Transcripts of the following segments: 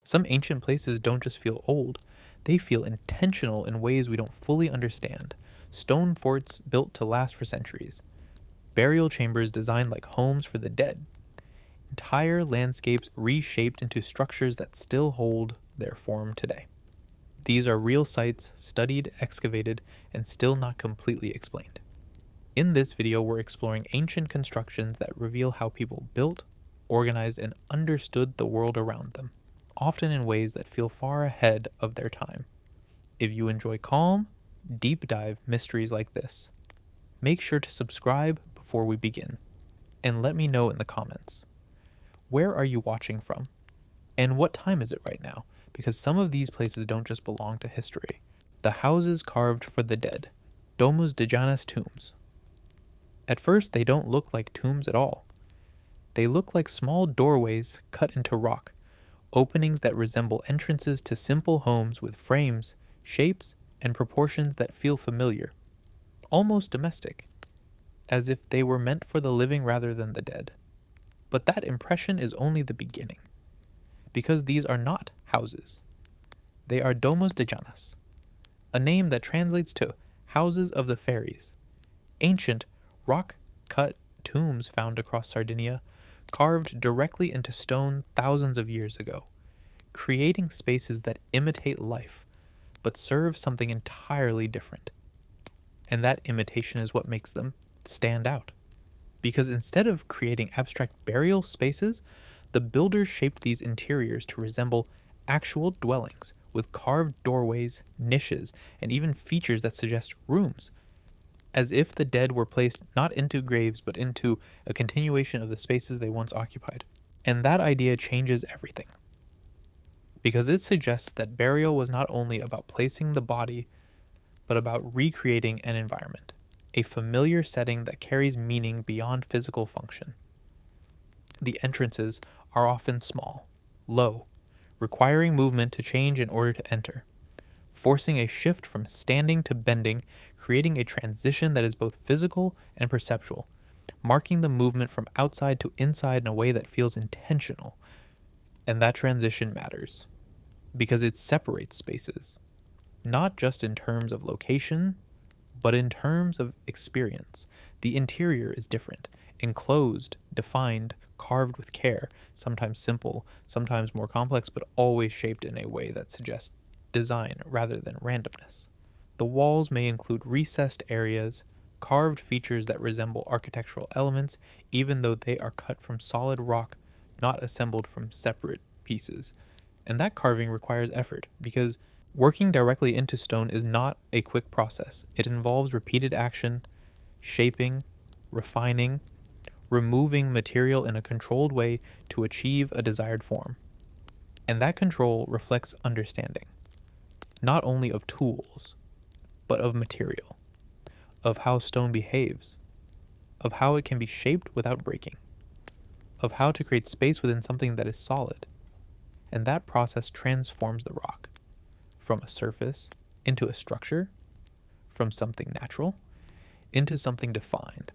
Some ancient places don't just feel old, they feel intentional in ways we don't fully understand. Stone forts built to last for centuries, burial chambers designed like homes for the dead, entire landscapes reshaped into structures that still hold their form today. These are real sites, studied, excavated, and still not completely explained. In this video, we're exploring ancient constructions that reveal how people built, organized, and understood the world around them, often in ways that feel far ahead of their time. If you enjoy calm, deep dive mysteries like this, make sure to subscribe before we begin, and let me know in the comments. Where are you watching from? And what time is it right now? Because some of these places don't just belong to history. The houses carved for the dead, domus de Janus tombs. At first, they don't look like tombs at all. They look like small doorways cut into rock, openings that resemble entrances to simple homes with frames, shapes, and proportions that feel familiar, almost domestic, as if they were meant for the living rather than the dead. But that impression is only the beginning, because these are not houses. They are domus de Janus, a name that translates to houses of the fairies. Ancient, rock-cut tombs found across Sardinia, carved directly into stone thousands of years ago, creating spaces that imitate life, but serve something entirely different. And that imitation is what makes them stand out. Because instead of creating abstract burial spaces, the builders shaped these interiors to resemble actual dwellings, with carved doorways, niches, and even features that suggest rooms, as if the dead were placed not into graves but into a continuation of the spaces they once occupied. And that idea changes everything, because it suggests that burial was not only about placing the body, but about recreating an environment, a familiar setting that carries meaning beyond physical function. The entrances are often small, low, requiring movement to change in order to enter, forcing a shift from standing to bending, creating a transition that is both physical and perceptual, marking the movement from outside to inside in a way that feels intentional. And that transition matters, because it separates spaces, not just in terms of location, but in terms of experience. The interior is different, enclosed, defined, carved with care, sometimes simple, sometimes more complex, but always shaped in a way that suggests design rather than randomness. The walls may include recessed areas, carved features that resemble architectural elements, even though they are cut from solid rock, not assembled from separate pieces. And that carving requires effort, because working directly into stone is not a quick process. It involves repeated action, shaping, refining, removing material in a controlled way to achieve a desired form. And that control reflects understanding, not only of tools, but of material, of how stone behaves, of how it can be shaped without breaking, of how to create space within something that is solid. And that process transforms the rock from a surface into a structure, from something natural into something defined.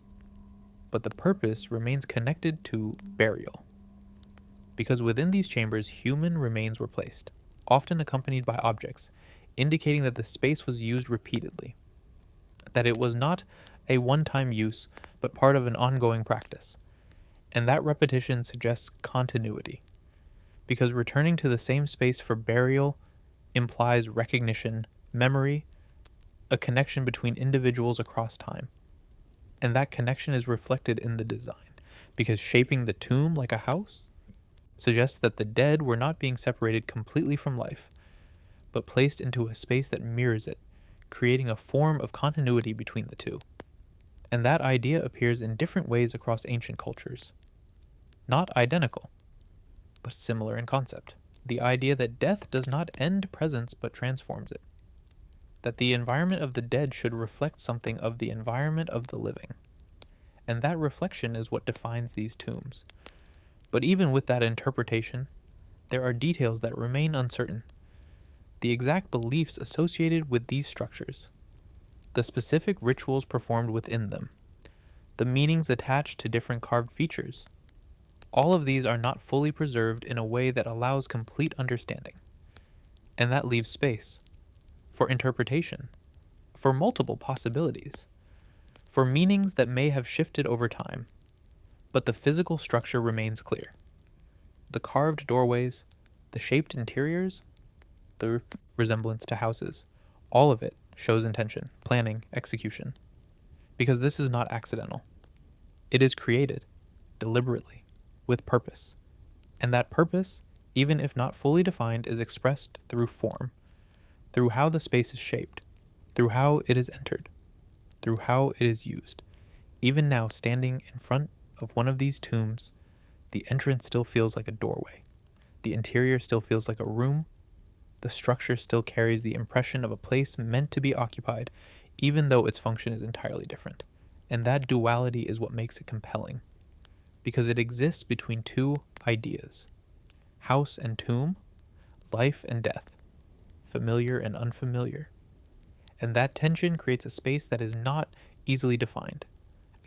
But the purpose remains connected to burial, because within these chambers, human remains were placed, often accompanied by objects, indicating that the space was used repeatedly, that it was not a one-time use, but part of an ongoing practice. And that repetition suggests continuity, because returning to the same space for burial implies recognition, memory, a connection between individuals across time. And that connection is reflected in the design, because shaping the tomb like a house suggests that the dead were not being separated completely from life, but placed into a space that mirrors it, creating a form of continuity between the two. And that idea appears in different ways across ancient cultures. Not identical, but similar in concept. The idea that death does not end presence but transforms it. That the environment of the dead should reflect something of the environment of the living. And that reflection is what defines these tombs. But even with that interpretation, there are details that remain uncertain. The exact beliefs associated with these structures, the specific rituals performed within them, the meanings attached to different carved features. All of these are not fully preserved in a way that allows complete understanding. And that leaves space for interpretation, for multiple possibilities, for meanings that may have shifted over time. But the physical structure remains clear. The carved doorways, the shaped interiors, the resemblance to houses, all of it shows intention, planning, execution. Because this is not accidental. It is created, deliberately, with purpose. And that purpose, even if not fully defined, is expressed through form, through how the space is shaped, through how it is entered, through how it is used. Even now, standing in front of one of these tombs, the entrance still feels like a doorway. The interior still feels like a room. The structure still carries the impression of a place meant to be occupied, even though its function is entirely different. And that duality is what makes it compelling, because it exists between two ideas: house and tomb, life and death, familiar and unfamiliar. And that tension creates a space that is not easily defined,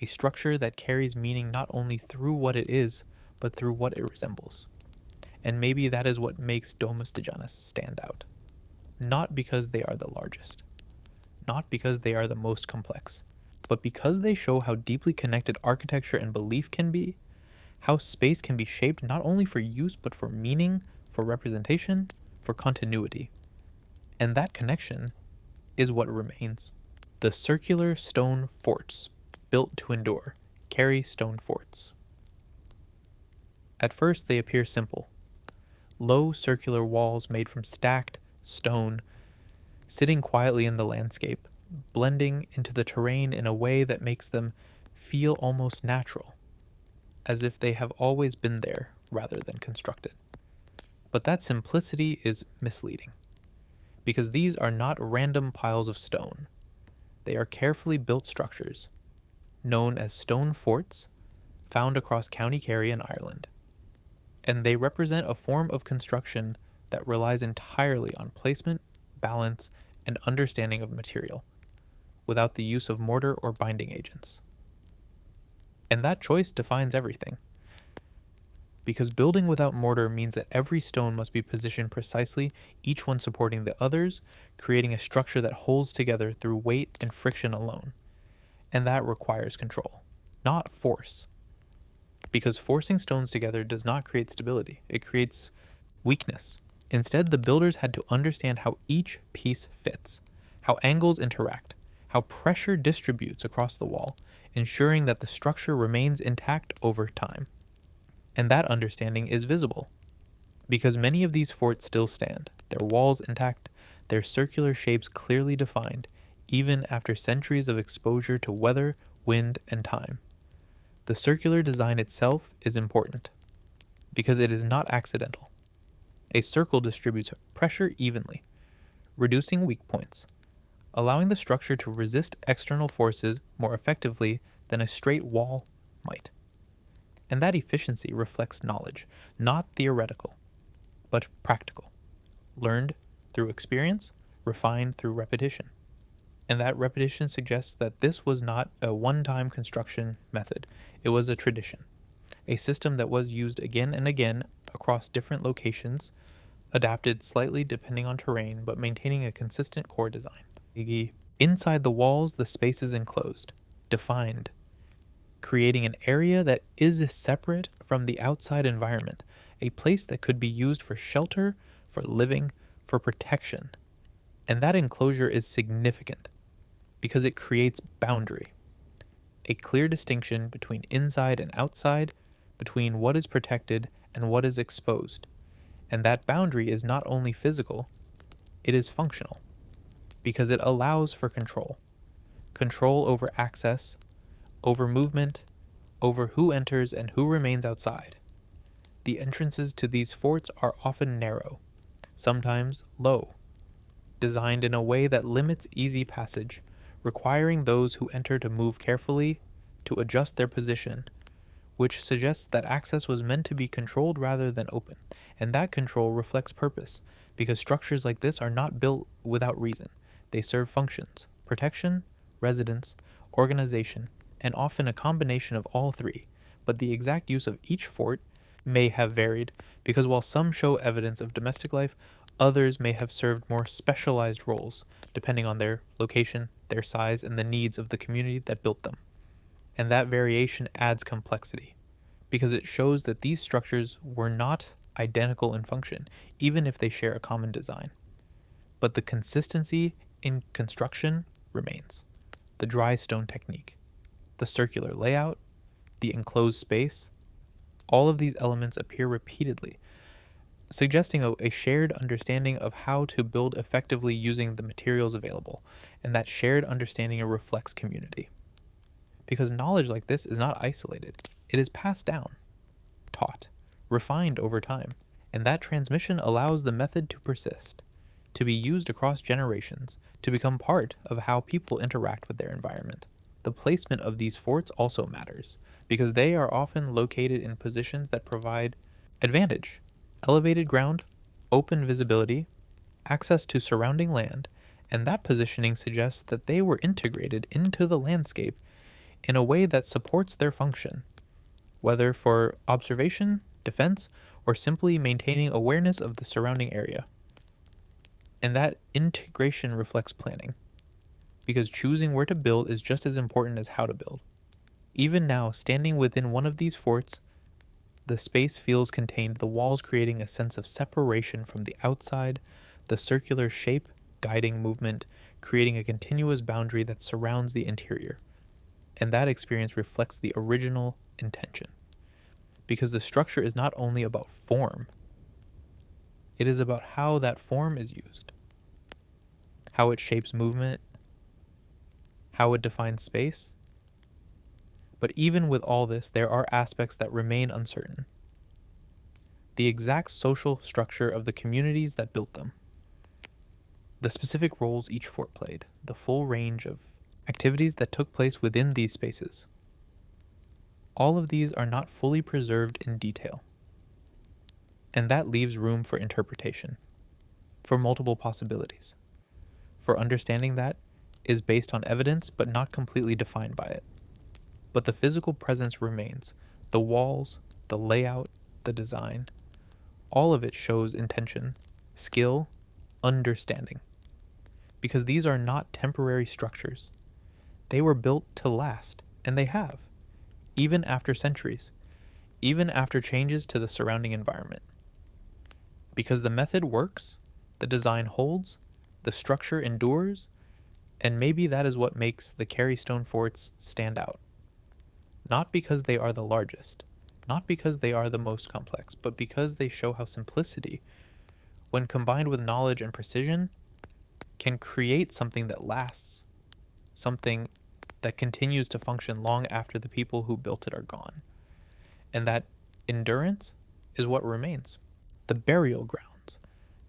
a structure that carries meaning not only through what it is, but through what it resembles. And maybe that is what makes Domus de Janus stand out. Not because they are the largest, not because they are the most complex, but because they show how deeply connected architecture and belief can be, how space can be shaped not only for use, but for meaning, for representation, for continuity. And that connection is what remains. The circular stone forts, built to endure, carry stone forts. At first they appear simple. Low circular walls made from stacked stone, sitting quietly in the landscape, blending into the terrain in a way that makes them feel almost natural, as if they have always been there rather than constructed. But that simplicity is misleading, because these are not random piles of stone. They are carefully built structures, known as stone forts, found across County Kerry in Ireland. And they represent a form of construction that relies entirely on placement, balance, and understanding of material, without the use of mortar or binding agents. And that choice defines everything. Because building without mortar means that every stone must be positioned precisely, each one supporting the others, creating a structure that holds together through weight and friction alone. And that requires control, not force. Because forcing stones together does not create stability, it creates weakness. Instead, the builders had to understand how each piece fits, how angles interact, how pressure distributes across the wall, ensuring that the structure remains intact over time. And that understanding is visible, because many of these forts still stand, their walls intact, their circular shapes clearly defined, even after centuries of exposure to weather, wind, and time. The circular design itself is important, because it is not accidental. A circle distributes pressure evenly, reducing weak points, allowing the structure to resist external forces more effectively than a straight wall might. And that efficiency reflects knowledge, not theoretical, but practical, learned through experience, refined through repetition. And that repetition suggests that this was not a one-time construction method. It was a tradition, a system that was used again and again across different locations, adapted slightly depending on terrain, but maintaining a consistent core design. Inside the walls, the space is enclosed, defined, creating an area that is separate from the outside environment, a place that could be used for shelter, for living, for protection. And that enclosure is significant, because it creates boundary, a clear distinction between inside and outside, between what is protected and what is exposed. And that boundary is not only physical, it is functional, because it allows for control. Control over access, over movement, over who enters and who remains outside. The entrances to these forts are often narrow, sometimes low, designed in a way that limits easy passage, requiring those who enter to move carefully, to adjust their position, which suggests that access was meant to be controlled rather than open. And that control reflects purpose, because structures like this are not built without reason. They serve functions: protection, residence, organization, and often a combination of all three. But the exact use of each fort may have varied, because while some show evidence of domestic life, others may have served more specialized roles, depending on their location, their size, and the needs of the community that built them. And that variation adds complexity, because it shows that these structures were not identical in function, even if they share a common design. But the consistency in construction remains. The dry stone technique, the circular layout, the enclosed space, all of these elements appear repeatedly, suggesting a shared understanding of how to build effectively using the materials available, and that shared understanding reflects community. Because knowledge like this is not isolated, it is passed down, taught, refined over time, and that transmission allows the method to persist, to be used across generations, to become part of how people interact with their environment. The placement of these forts also matters, because they are often located in positions that provide advantage, elevated ground, open visibility, access to surrounding land, and that positioning suggests that they were integrated into the landscape in a way that supports their function, whether for observation, defense, or simply maintaining awareness of the surrounding area. And that integration reflects planning, because choosing where to build is just as important as how to build. Even now, standing within one of these forts, the space feels contained, the walls creating a sense of separation from the outside, the circular shape guiding movement, creating a continuous boundary that surrounds the interior. And that experience reflects the original intention, because the structure is not only about form, it is about how that form is used, how it shapes movement, how it defines space. But even with all this, there are aspects that remain uncertain. The exact social structure of the communities that built them, the specific roles each fort played, the full range of activities that took place within these spaces. All of these are not fully preserved in detail, and that leaves room for interpretation, for multiple possibilities, for understanding that is based on evidence but not completely defined by it. But the physical presence remains. The walls, the layout, the design, all of it shows intention, skill, understanding. Because these are not temporary structures. They were built to last, and they have, even after centuries, even after changes to the surrounding environment. Because the method works, the design holds, the structure endures, and maybe that is what makes the Kerry stone forts stand out. Not because they are the largest, not because they are the most complex, but because they show how simplicity, when combined with knowledge and precision, can create something that lasts, something that continues to function long after the people who built it are gone. And that endurance is what remains. The burial grounds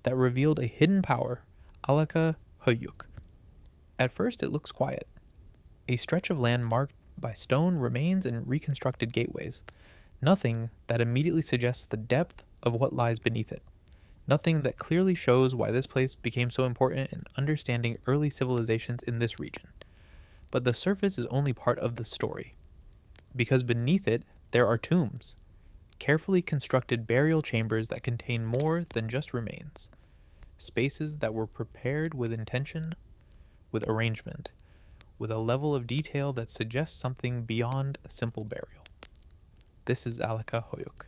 that revealed a hidden power, Archaeological. At first it looks quiet. A stretch of land marked by stone remains and reconstructed gateways. Nothing that immediately suggests the depth of what lies beneath it. Nothing that clearly shows why this place became so important in understanding early civilizations in this region. But the surface is only part of the story, because beneath it there are tombs, carefully constructed burial chambers that contain more than just remains, spaces that were prepared with intention, with arrangement, with a level of detail that suggests something beyond a simple burial. This is Archaeological.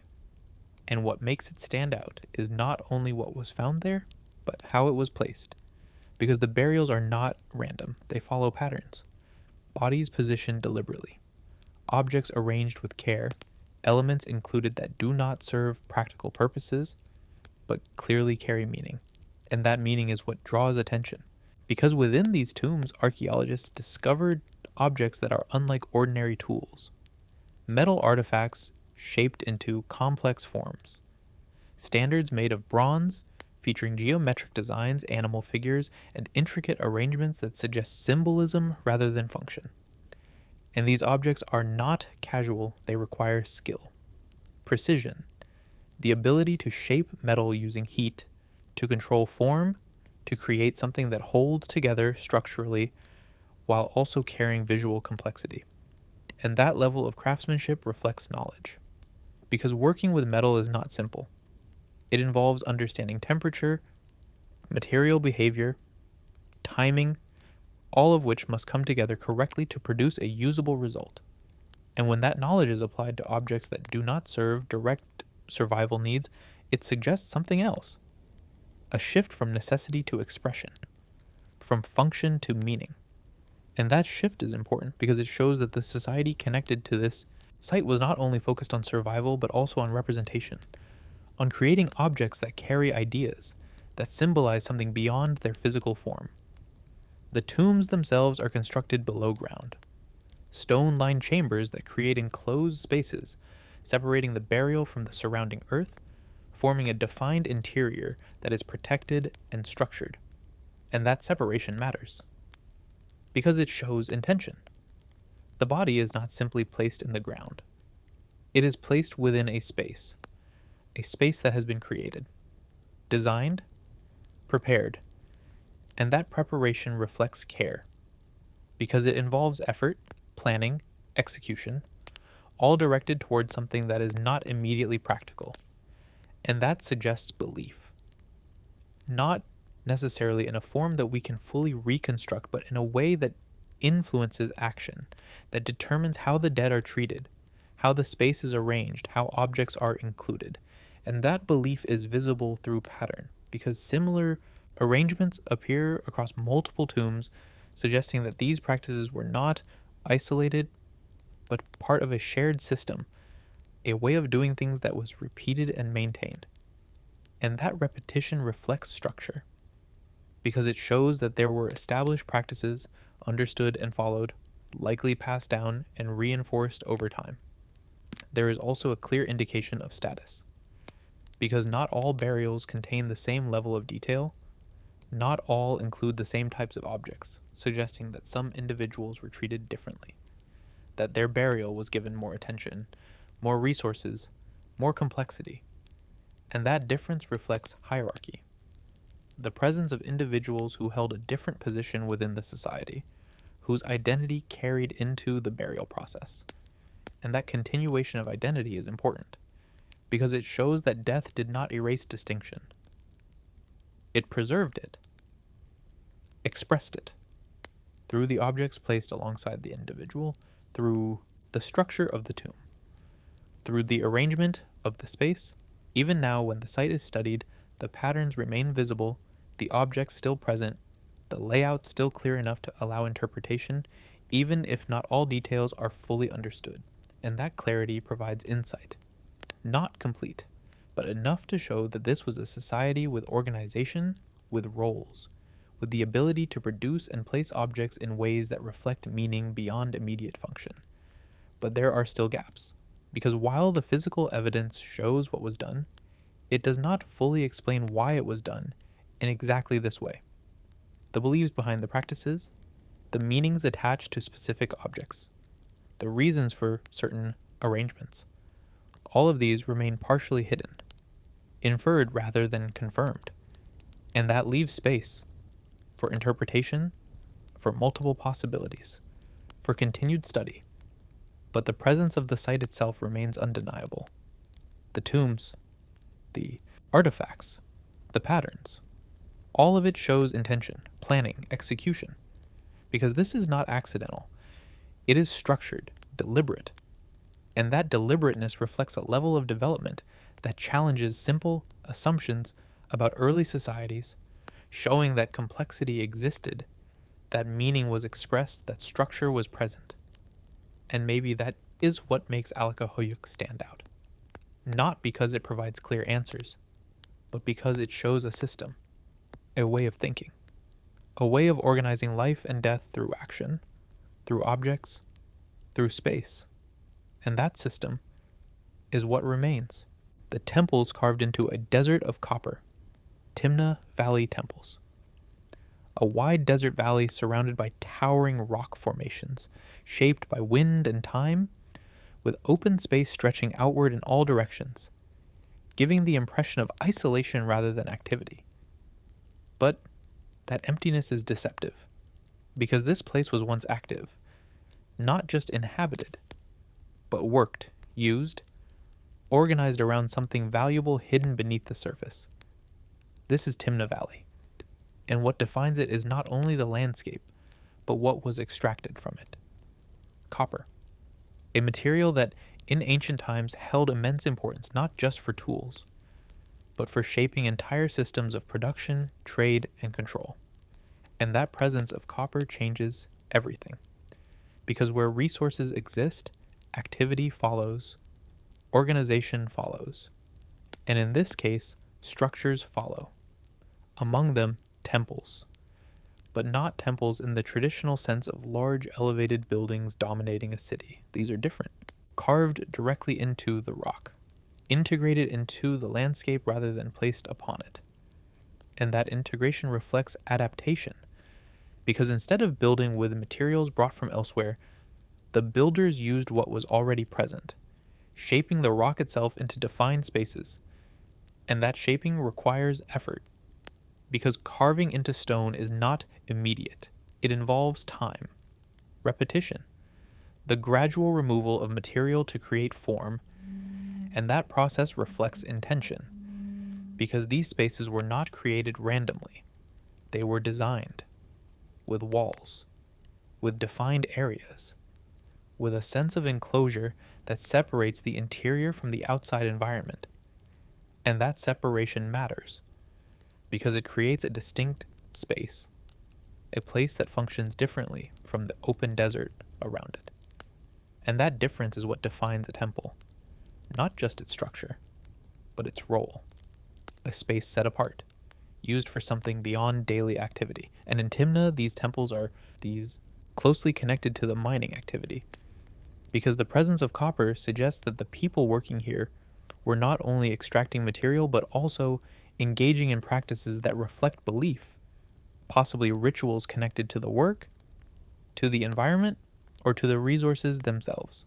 And what makes it stand out is not only what was found there, but how it was placed. Because the burials are not random, they follow patterns. Bodies positioned deliberately, objects arranged with care, elements included that do not serve practical purposes, but clearly carry meaning. And that meaning is what draws attention. Because within these tombs, archaeologists discovered objects that are unlike ordinary tools. Metal artifacts shaped into complex forms. Standards made of bronze, featuring geometric designs, animal figures, and intricate arrangements that suggest symbolism rather than function. And these objects are not casual, they require skill, precision, the ability to shape metal using heat, to control form, to create something that holds together structurally while also carrying visual complexity. And that level of craftsmanship reflects knowledge. because working with metal is not simple. It involves understanding temperature, material behavior, timing, all of which must come together correctly to produce a usable result. And when that knowledge is applied to objects that do not serve direct survival needs, it suggests something else. A shift from necessity to expression, from function to meaning. And that shift is important because it shows that the society connected to this site was not only focused on survival, but also on representation, on creating objects that carry ideas, that symbolize something beyond their physical form. The tombs themselves are constructed below ground, stone-lined chambers that create enclosed spaces, separating the burial from the surrounding earth, forming a defined interior that is protected and structured. And that separation matters, because it shows intention. The body is not simply placed in the ground. It is placed within a space that has been created, designed, prepared, and that preparation reflects care, because it involves effort, planning, execution, all directed towards something that is not immediately practical. And that suggests belief. Not necessarily in a form that we can fully reconstruct, but in a way that influences action, that determines how the dead are treated, how the space is arranged, how objects are included. And that belief is visible through pattern, because similar arrangements appear across multiple tombs, suggesting that these practices were not isolated, but part of a shared system, a way of doing things that was repeated and maintained. And that repetition reflects structure, because it shows that there were established practices, understood and followed, likely passed down and reinforced over time. There is also a clear indication of status, because not all burials contain the same level of detail. Not all include the same types of objects, suggesting that some individuals were treated differently, that their burial was given more attention, more resources, more complexity, and that difference reflects hierarchy, the presence of individuals who held a different position within the society, whose identity carried into the burial process. And that continuation of identity is important, because it shows that death did not erase distinction. It preserved it, expressed it, through the objects placed alongside the individual, through the structure of the tomb, through the arrangement of the space. Even now, when the site is studied, the patterns remain visible, the objects still present, the layout still clear enough to allow interpretation, even if not all details are fully understood. And that clarity provides insight. Not complete, but enough to show that this was a society with organization, with roles, with the ability to produce and place objects in ways that reflect meaning beyond immediate function. But there are still gaps, because while the physical evidence shows what was done, it does not fully explain why it was done in exactly this way. The beliefs behind the practices, the meanings attached to specific objects, the reasons for certain arrangements, all of these remain partially hidden, inferred rather than confirmed, and that leaves space for interpretation, for multiple possibilities, for continued study. But the presence of the site itself remains undeniable. The tombs, the artifacts, the patterns, all of it shows intention, planning, execution, because this is not accidental. It is structured, deliberate, and that deliberateness reflects a level of development that challenges simple assumptions about early societies, showing that complexity existed, that meaning was expressed, that structure was present. And maybe that is what makes Alakahuyuk stand out. Not because it provides clear answers, but because it shows a system, a way of thinking, a way of organizing life and death through action, through objects, through space. And that system is what remains. The temples carved into a desert of copper, Timna Valley temples. A wide desert valley surrounded by towering rock formations, shaped by wind and time, with open space stretching outward in all directions, giving the impression of isolation rather than activity. But that emptiness is deceptive, because this place was once active, not just inhabited, but worked, used, organized around something valuable hidden beneath the surface. This is Timna Valley, and what defines it is not only the landscape, but what was extracted from it. Copper, a material that in ancient times held immense importance not just for tools, but for shaping entire systems of production, trade, and control. And that presence of copper changes everything. Because where resources exist, activity follows, organization follows, and in this case, structures follow. Among them, temples. But not temples in the traditional sense of large elevated buildings dominating a city. These are different. Carved directly into the rock, integrated into the landscape rather than placed upon it. And that integration reflects adaptation, because instead of building with materials brought from elsewhere, the builders used what was already present, shaping the rock itself into defined spaces. And that shaping requires effort, because carving into stone is not immediate. It involves time, repetition, the gradual removal of material to create form, and that process reflects intention, because these spaces were not created randomly. They were designed, with walls, with defined areas, with a sense of enclosure that separates the interior from the outside environment. And that separation matters, because it creates a distinct space, a place that functions differently from the open desert around it. And that difference is what defines a temple, not just its structure, but its role, a space set apart, used for something beyond daily activity. And in Timna, these temples are closely connected to the mining activity, because the presence of copper suggests that the people working here were not only extracting material, but also engaging in practices that reflect belief, possibly rituals connected to the work, to the environment, or to the resources themselves.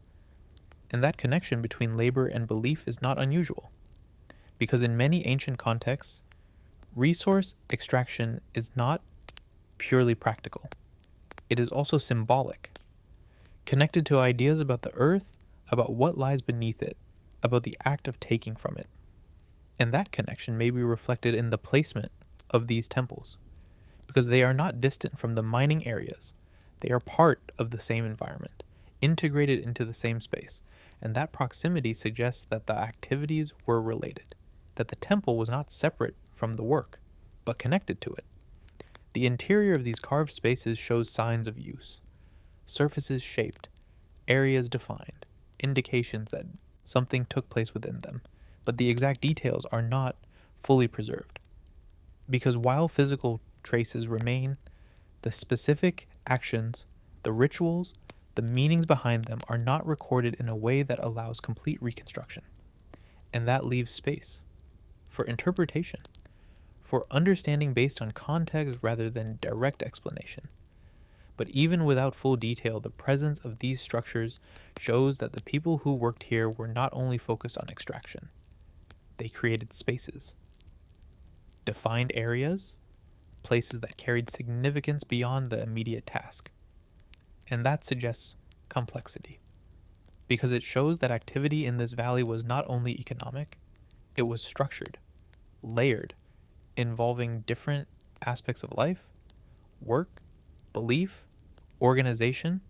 And that connection between labor and belief is not unusual, because in many ancient contexts, resource extraction is not purely practical. It is also symbolic, connected to ideas about the earth, about what lies beneath it, about the act of taking from it. And that connection may be reflected in the placement of these temples, because they are not distant from the mining areas. They are part of the same environment, integrated into the same space, and that proximity suggests that the activities were related, that the temple was not separate from the work, but connected to it. The interior of these carved spaces shows signs of use, surfaces shaped, areas defined, indications that something took place within them, but the exact details are not fully preserved. Because while physical traces remain, the specific actions, the rituals, the meanings behind them are not recorded in a way that allows complete reconstruction. And that leaves space for interpretation, for understanding based on context rather than direct explanation. But even without full detail, the presence of these structures shows that the people who worked here were not only focused on extraction. They created spaces, defined areas, places that carried significance beyond the immediate task. And that suggests complexity, because it shows that activity in this valley was not only economic, it was structured, layered, involving different aspects of life, work, belief, organization.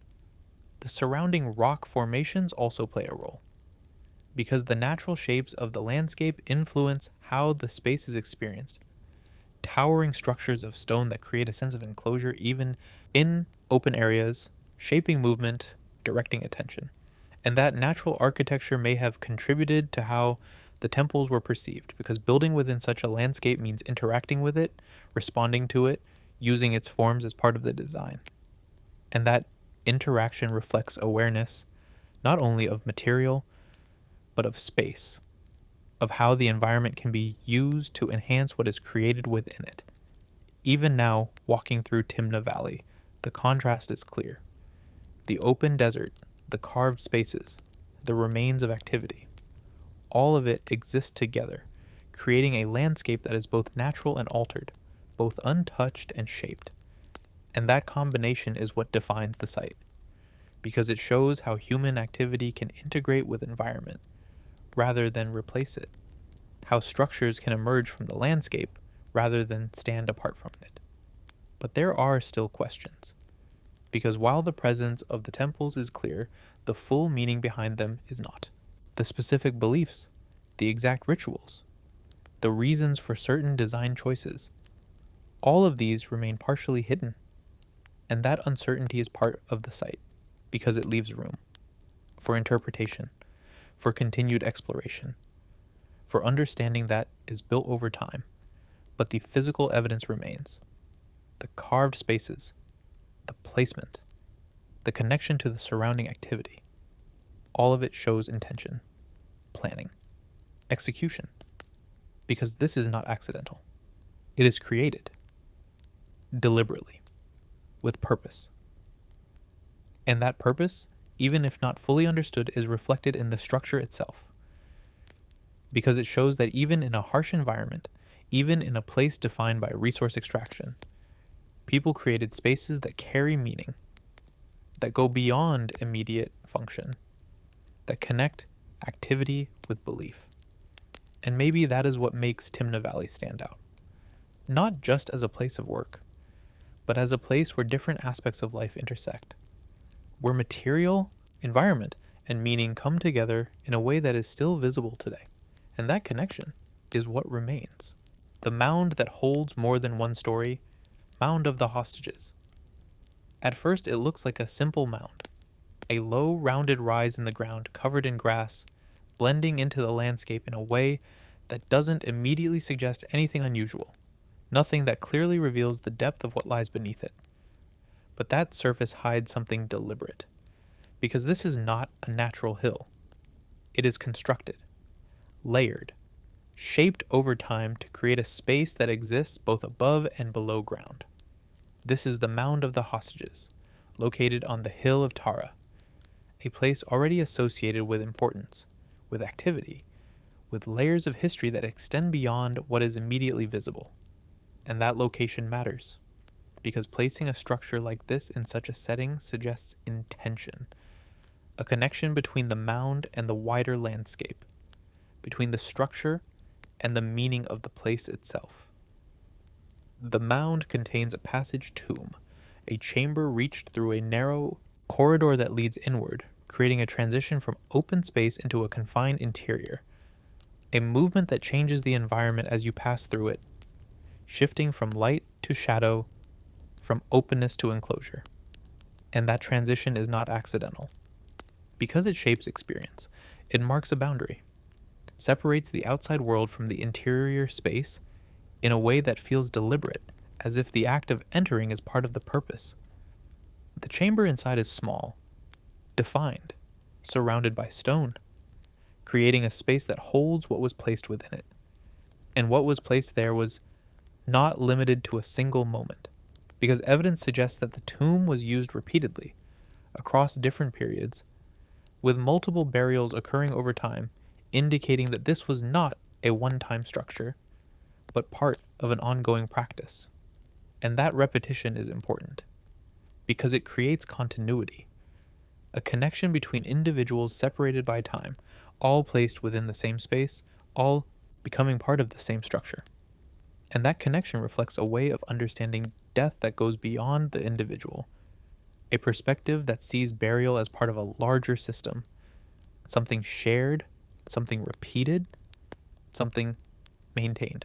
The surrounding rock formations also play a role, because the natural shapes of the landscape influence how the space is experienced. Towering structures of stone that create a sense of enclosure even in open areas, shaping movement, directing attention. And that natural architecture may have contributed to how the temples were perceived, because building within such a landscape means interacting with it, responding to it, using its forms as part of the design. And that interaction reflects awareness not only of material, but of space, of how the environment can be used to enhance what is created within it. Even now, walking through Timna Valley, the contrast is clear. The open desert, the carved spaces, the remains of activity, all of it exists together, creating a landscape that is both natural and altered, both untouched and shaped. And that combination is what defines the site, because it shows how human activity can integrate with environment, rather than replace it, how structures can emerge from the landscape rather than stand apart from it. But there are still questions, because while the presence of the temples is clear, the full meaning behind them is not. The specific beliefs, the exact rituals, the reasons for certain design choices, all of these remain partially hidden, and that uncertainty is part of the site, because it leaves room for interpretation, for continued exploration, for understanding that is built over time, but the physical evidence remains. The carved spaces, the placement, the connection to the surrounding activity, all of it shows intention, planning, execution, because this is not accidental. It is created, deliberately, with purpose. And that purpose, even if not fully understood, is reflected in the structure itself, because it shows that even in a harsh environment, even in a place defined by resource extraction, people created spaces that carry meaning, that go beyond immediate function, that connect activity with belief. And maybe that is what makes Timna Valley stand out. Not just as a place of work, but as a place where different aspects of life intersect, where material, environment, and meaning come together in a way that is still visible today. And that connection is what remains. The mound that holds more than one story, Mound of the Hostages. At first, it looks like a simple mound, a low, rounded rise in the ground covered in grass, blending into the landscape in a way that doesn't immediately suggest anything unusual, nothing that clearly reveals the depth of what lies beneath it. But that surface hides something deliberate, because this is not a natural hill. It is constructed, layered, shaped over time to create a space that exists both above and below ground. This is the Mound of the Hostages, located on the Hill of Tara, a place already associated with importance, with activity, with layers of history that extend beyond what is immediately visible. And that location matters, because placing a structure like this in such a setting suggests intention, a connection between the mound and the wider landscape, between the structure and the meaning of the place itself. The mound contains a passage tomb, a chamber reached through a narrow corridor that leads inward, creating a transition from open space into a confined interior, a movement that changes the environment as you pass through it, shifting from light to shadow, from openness to enclosure. And that transition is not accidental. Because it shapes experience, it marks a boundary, separates the outside world from the interior space in a way that feels deliberate, as if the act of entering is part of the purpose. The chamber inside is small, defined, surrounded by stone, creating a space that holds what was placed within it. And what was placed there was not limited to a single moment, because evidence suggests that the tomb was used repeatedly, across different periods, with multiple burials occurring over time, indicating that this was not a one-time structure, but part of an ongoing practice. And that repetition is important, because it creates continuity, a connection between individuals separated by time, all placed within the same space, all becoming part of the same structure. And that connection reflects a way of understanding death that goes beyond the individual, a perspective that sees burial as part of a larger system, something shared, something repeated, something maintained.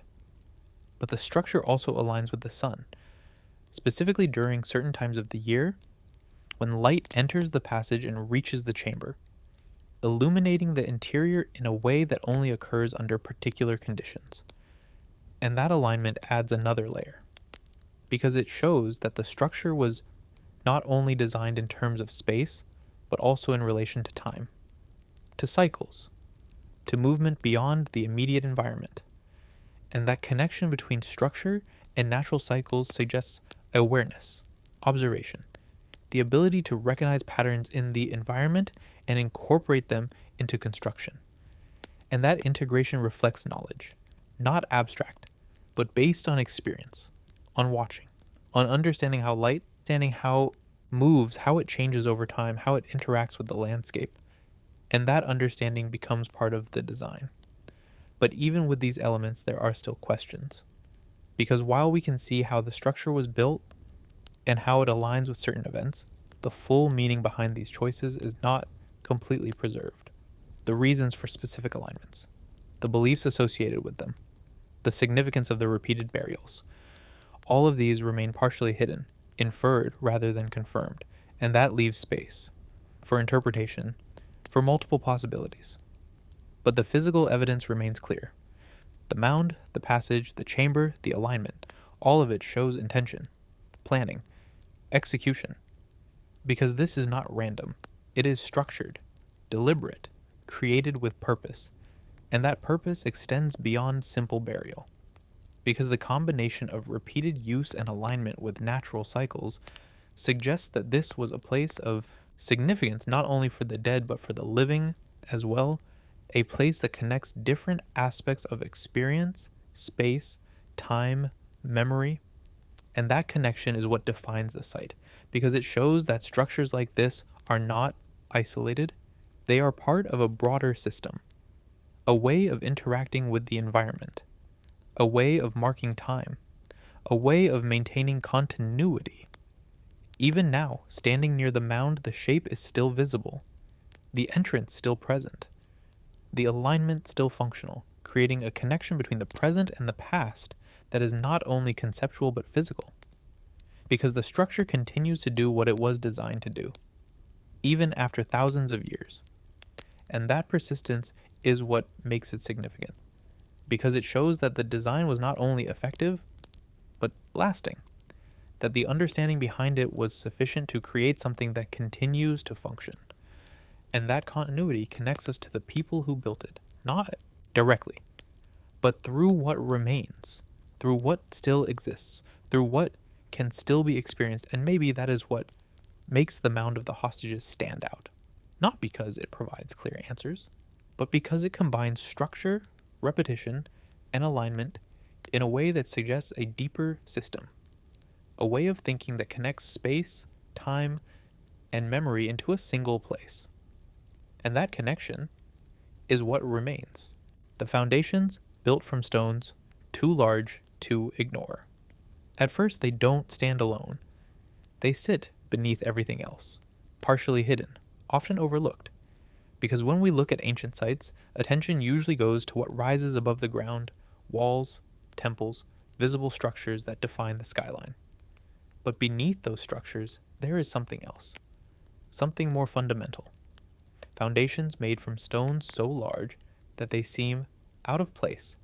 But the structure also aligns with the sun, specifically during certain times of the year, when light enters the passage and reaches the chamber, illuminating the interior in a way that only occurs under particular conditions. And that alignment adds another layer, because it shows that the structure was not only designed in terms of space, but also in relation to time, to cycles, to movement beyond the immediate environment. And that connection between structure and natural cycles suggests awareness, observation, the ability to recognize patterns in the environment and incorporate them into construction. And that integration reflects knowledge, not abstract, but based on experience, on watching, on understanding how light, understanding how it moves, how it changes over time, how it interacts with the landscape. and that understanding becomes part of the design. But even with these elements, there are still questions. Because while we can see how the structure was built and how it aligns with certain events, the full meaning behind these choices is not completely preserved. The reasons for specific alignments, the beliefs associated with them, the significance of the repeated burials, all of these remain partially hidden, inferred rather than confirmed, and that leaves space for interpretation, for multiple possibilities. But the physical evidence remains clear. The mound, the passage, the chamber, the alignment, all of it shows intention, planning, execution. Because this is not random. It is structured, deliberate, created with purpose, and that purpose extends beyond simple burial. Because the combination of repeated use and alignment with natural cycles suggests that this was a place of significance not only for the dead but for the living as well, a place that connects different aspects of experience, space, time, memory, and that connection is what defines the site, because it shows that structures like this are not isolated, they are part of a broader system, a way of interacting with the environment, a way of marking time, a way of maintaining continuity. Even now, standing near the mound, the shape is still visible, the entrance still present, the alignment still functional, creating a connection between the present and the past that is not only conceptual but physical. Because the structure continues to do what it was designed to do, even after thousands of years. And that persistence is what makes it significant, because it shows that the design was not only effective, but lasting, that the understanding behind it was sufficient to create something that continues to function. And that continuity connects us to the people who built it, not directly, but through what remains, through what still exists, through what can still be experienced, and maybe that is what makes the Mound of the Hostages stand out. Not because it provides clear answers, but because it combines structure, repetition, and alignment in a way that suggests a deeper system, a way of thinking that connects space, time, and memory into a single place. And that connection is what remains. The foundations, built from stones, too large to ignore. At first, they don't stand alone. They sit beneath everything else, partially hidden, often overlooked. Because when we look at ancient sites, attention usually goes to what rises above the ground, walls, temples, visible structures that define the skyline. But beneath those structures, there is something else, something more fundamental. Foundations made from stones so large that they seem out of place,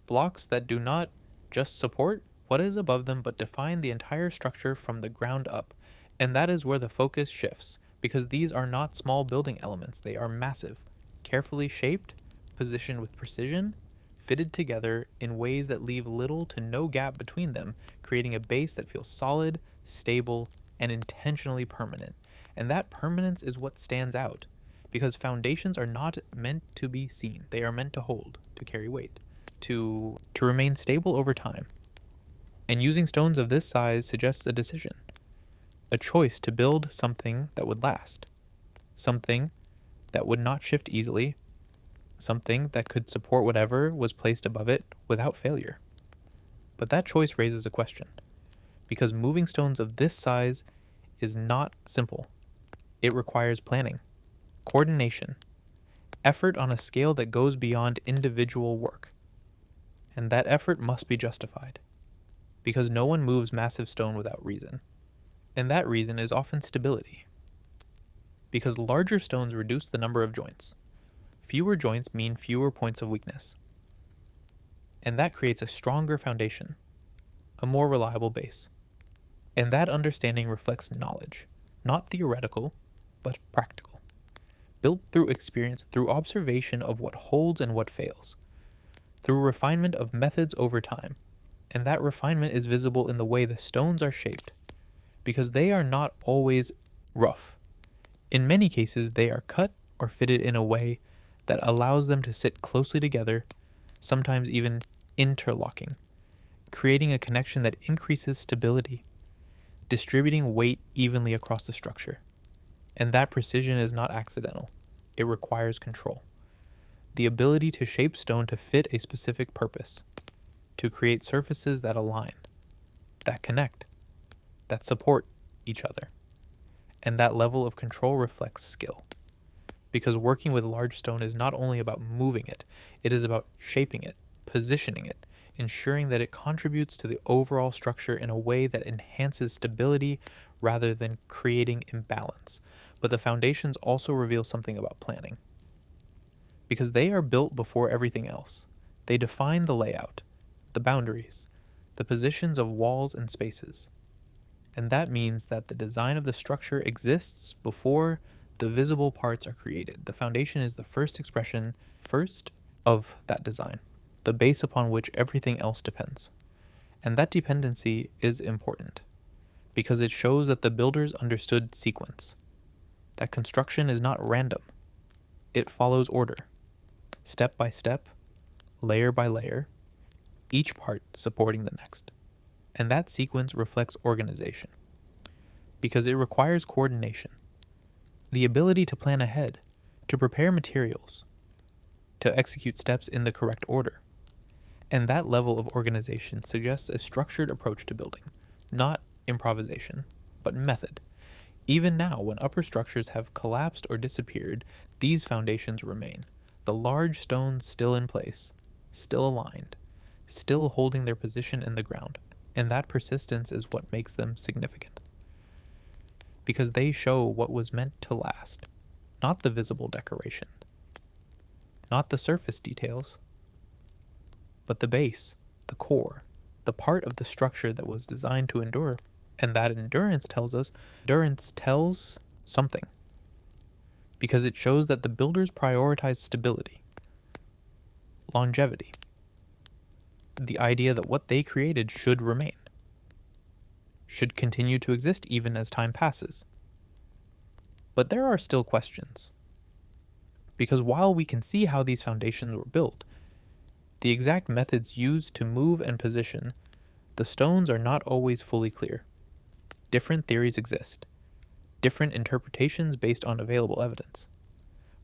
blocks that do not just support what is above them but define the entire structure from the ground up. And that is where the focus shifts, because these are not small building elements, they are massive, carefully shaped, positioned with precision, fitted together in ways that leave little to no gap between them, creating a base that feels solid, stable, and intentionally permanent. And that permanence is what stands out, because foundations are not meant to be seen. They are meant to hold, to carry weight, to remain stable over time. And using stones of this size suggests a decision, a choice to build something that would last, something that would not shift easily, something that could support whatever was placed above it without failure. But that choice raises a question, because moving stones of this size is not simple. It requires planning, coordination, effort on a scale that goes beyond individual work. And that effort must be justified, because no one moves massive stone without reason. And that reason is often stability. Because larger stones reduce the number of joints. Fewer joints mean fewer points of weakness. And that creates a stronger foundation, a more reliable base. And that understanding reflects knowledge, not theoretical, but practical. Built through experience, through observation of what holds and what fails, through refinement of methods over time. And that refinement is visible in the way the stones are shaped, because they are not always rough. In many cases, they are cut or fitted in a way that allows them to sit closely together, sometimes even interlocking, creating a connection that increases stability, distributing weight evenly across the structure. And that precision is not accidental. it requires control. The ability to shape stone to fit a specific purpose, to create surfaces that align, that connect, that support each other. And that level of control reflects skill. Because working with large stone is not only about moving it, it is about shaping it, positioning it, ensuring that it contributes to the overall structure in a way that enhances stability rather than creating imbalance. But the foundations also reveal something about planning. Because they are built before everything else. They define the layout, the boundaries, the positions of walls and spaces. And that means that the design of the structure exists before the visible parts are created. The foundation is the first expression, of that design, the base upon which everything else depends. And that dependency is important, because it shows that the builders understood sequence, that construction is not random. It follows order, step by step, layer by layer, each part supporting the next. And that sequence reflects organization, because it requires coordination, the ability to plan ahead, to prepare materials, to execute steps in the correct order. And that level of organization suggests a structured approach to building, not improvisation, but method. Even now, when upper structures have collapsed or disappeared, these foundations remain, the large stones still in place, still aligned, still holding their position in the ground. And that persistence is what makes them significant. Because they show what was meant to last, not the visible decoration, not the surface details, but the base, the core, the part of the structure that was designed to endure. And that endurance tells something. Because it shows that the builders prioritized stability, longevity, the idea that what they created should remain, should continue to exist even as time passes. But there are still questions. Because while we can see how these foundations were built, the exact methods used to move and position the stones are not always fully clear. Different theories exist, different interpretations based on available evidence,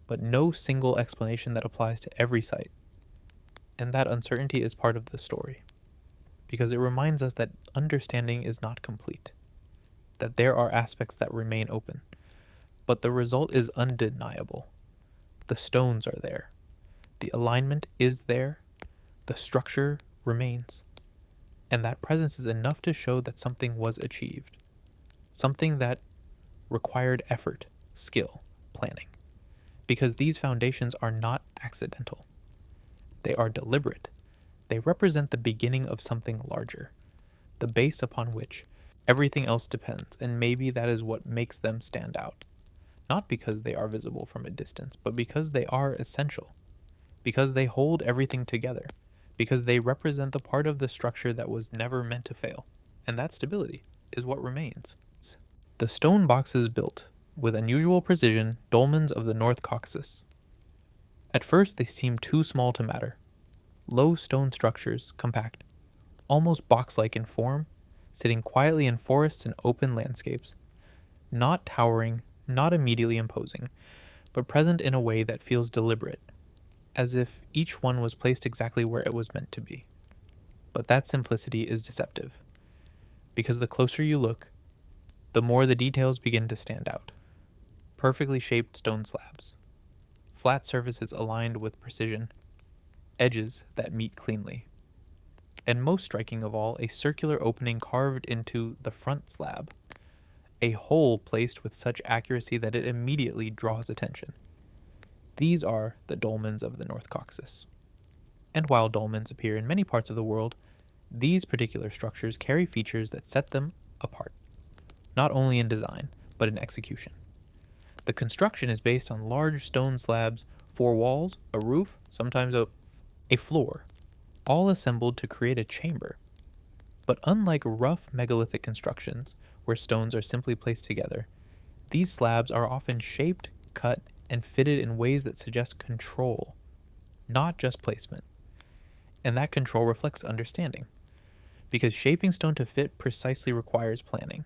but no single explanation that applies to every site. And that uncertainty is part of the story, because it reminds us that understanding is not complete, that there are aspects that remain open, but the result is undeniable. The stones are there, the alignment is there, the structure remains, and that presence is enough to show that something was achieved, something that required effort, skill, planning, because these foundations are not accidental. They are deliberate. They represent the beginning of something larger, the base upon which everything else depends, and maybe that is what makes them stand out. Not because they are visible from a distance, but because they are essential, because they hold everything together, because they represent the part of the structure that was never meant to fail, and that stability is what remains. The stone boxes built, with unusual precision, dolmens of the North Caucasus. At first they seem too small to matter. Low stone structures, compact, almost box-like in form, sitting quietly in forests and open landscapes. Not towering, not immediately imposing, but present in a way that feels deliberate, as if each one was placed exactly where it was meant to be. But that simplicity is deceptive, because the closer you look, the more the details begin to stand out. Perfectly shaped stone slabs, flat surfaces aligned with precision, edges that meet cleanly. And most striking of all, a circular opening carved into the front slab, a hole placed with such accuracy that it immediately draws attention. These are the dolmens of the North Caucasus. And while dolmens appear in many parts of the world, these particular structures carry features that set them apart, not only in design, but in execution. The construction is based on large stone slabs, 4 walls, a roof, sometimes a floor, all assembled to create a chamber. But unlike rough megalithic constructions, where stones are simply placed together, these slabs are often shaped, cut, and fitted in ways that suggest control, not just placement. And that control reflects understanding, because shaping stone to fit precisely requires planning,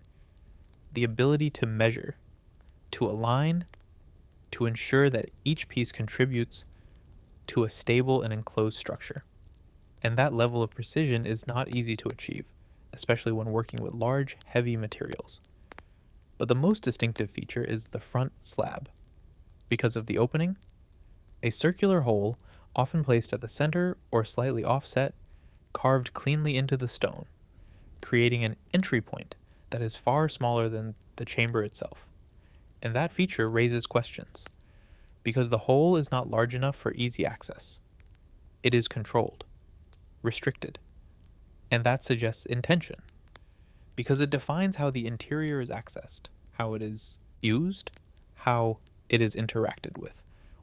the ability to measure, to align, to ensure that each piece contributes to a stable and enclosed structure. And that level of precision is not easy to achieve, especially when working with large, heavy materials. But the most distinctive feature is the front slab. Because of the opening, a circular hole, often placed at the center or slightly offset, carved cleanly into the stone, creating an entry point that is far smaller than the chamber itself. And that feature raises questions, because the hole is not large enough for easy access. It is controlled, restricted, and that suggests intention, because it defines how the interior is accessed, how it is used, how it is interacted with.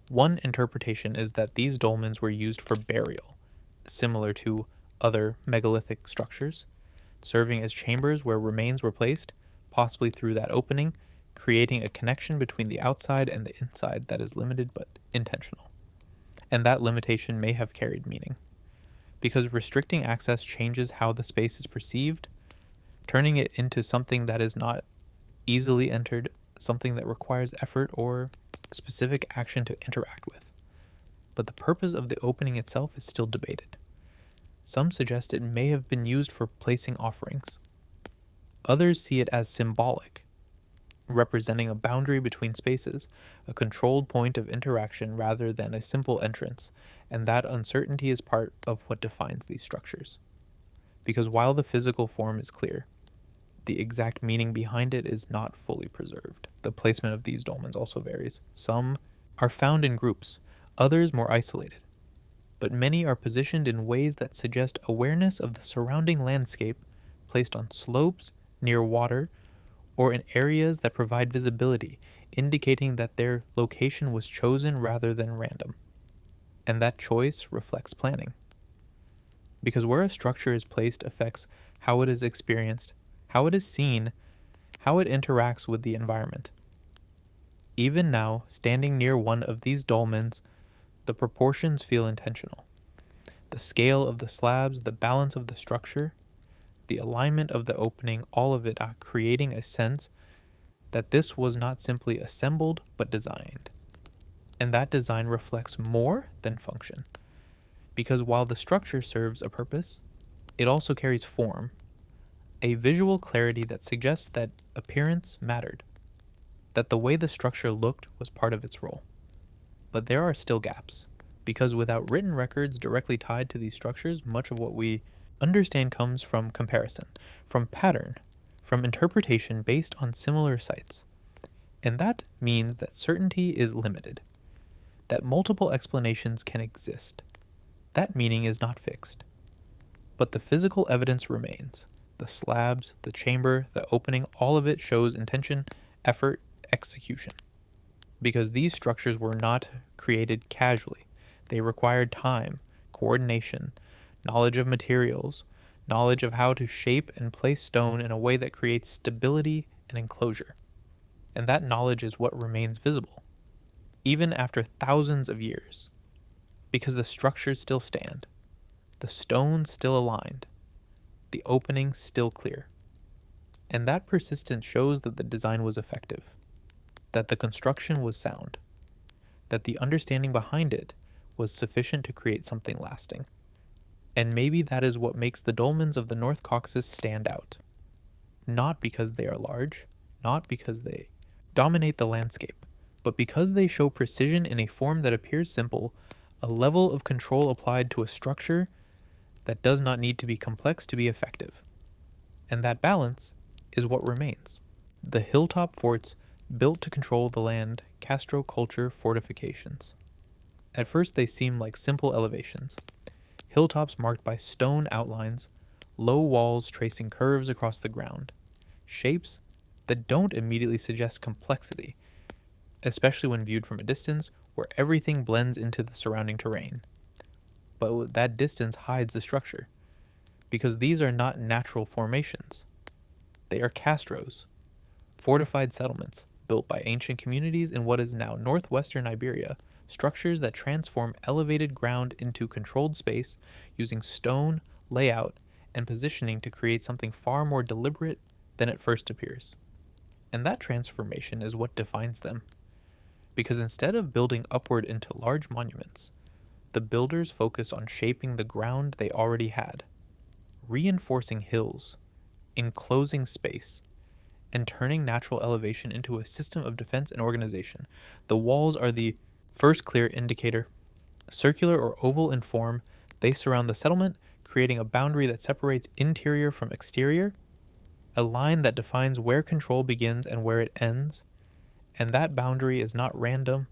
One interpretation is that these dolmens were used for burial, similar to other megalithic structures, serving as chambers where remains were placed, possibly through that opening, creating a connection between the outside and the inside that is limited but intentional. And that limitation may have carried meaning, because restricting access changes how the space is perceived, turning it into something that is not easily entered, something that requires effort or specific action to interact with. But the purpose of the opening itself is still debated. Some suggest it may have been used for placing offerings. Others see it as symbolic, representing a boundary between spaces, a controlled point of interaction rather than a simple entrance, and that uncertainty is part of what defines these structures. Because while the physical form is clear, the exact meaning behind it is not fully preserved. The placement of these dolmens also varies. Some are found in groups, others more isolated, but many are positioned in ways that suggest awareness of the surrounding landscape, placed on slopes, near water, or in areas that provide visibility, indicating that their location was chosen rather than random. And that choice reflects planning. Because where a structure is placed affects how it is experienced, how it is seen, how it interacts with the environment. Even now, standing near one of these dolmens, the proportions feel intentional. The scale of the slabs, the balance of the structure, the alignment of the opening, all of it are creating a sense that this was not simply assembled, but designed. And that design reflects more than function. Because while the structure serves a purpose, it also carries form, a visual clarity that suggests that appearance mattered, that the way the structure looked was part of its role. But there are still gaps, because without written records directly tied to these structures, much of what we understand comes from comparison, from pattern, from interpretation based on similar sites. And that means that certainty is limited, that multiple explanations can exist. That meaning is not fixed. But the physical evidence remains. The slabs, the chamber, the opening, all of it shows intention, effort, execution. Because these structures were not created casually. They required time, coordination, knowledge of materials, knowledge of how to shape and place stone in a way that creates stability and enclosure. And that knowledge is what remains visible, even after thousands of years. Because the structures still stand, the stones still aligned, the openings still clear. And that persistence shows that the design was effective, that the construction was sound, that the understanding behind it was sufficient to create something lasting. And maybe that is what makes the dolmens of the North Caucasus stand out. Not because they are large, not because they dominate the landscape, but because they show precision in a form that appears simple, a level of control applied to a structure that does not need to be complex to be effective. And that balance is what remains. The hilltop forts built to control the land, Castro culture fortifications. At first they seem like simple elevations. Hilltops marked by stone outlines, low walls tracing curves across the ground. Shapes that don't immediately suggest complexity, especially when viewed from a distance where everything blends into the surrounding terrain. But that distance hides the structure, because these are not natural formations. They are castros, fortified settlements built by ancient communities in what is now northwestern Iberia, structures that transform elevated ground into controlled space using stone, layout, and positioning to create something far more deliberate than it first appears. And that transformation is what defines them. because instead of building upward into large monuments, the builders focus on shaping the ground they already had, reinforcing hills, enclosing space, and turning natural elevation into a system of defense and organization. The walls are the first clear indicator. Circular or oval in form, they surround the settlement, creating a boundary that separates interior from exterior, a line that defines where control begins and where it ends, and that boundary is not random.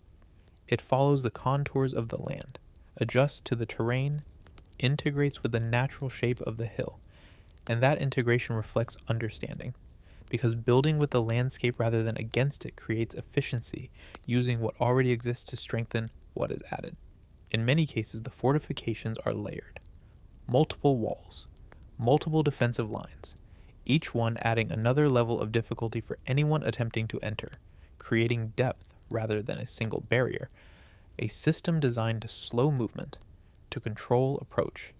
It follows the contours of the land, adjusts to the terrain, integrates with the natural shape of the hill, and that integration reflects understanding, because building with the landscape rather than against it creates efficiency, using what already exists to strengthen what is added. In many cases, the fortifications are layered. Multiple walls, multiple defensive lines, each one adding another level of difficulty for anyone attempting to enter, creating depth rather than a single barrier, a system designed to slow movement, to control approach,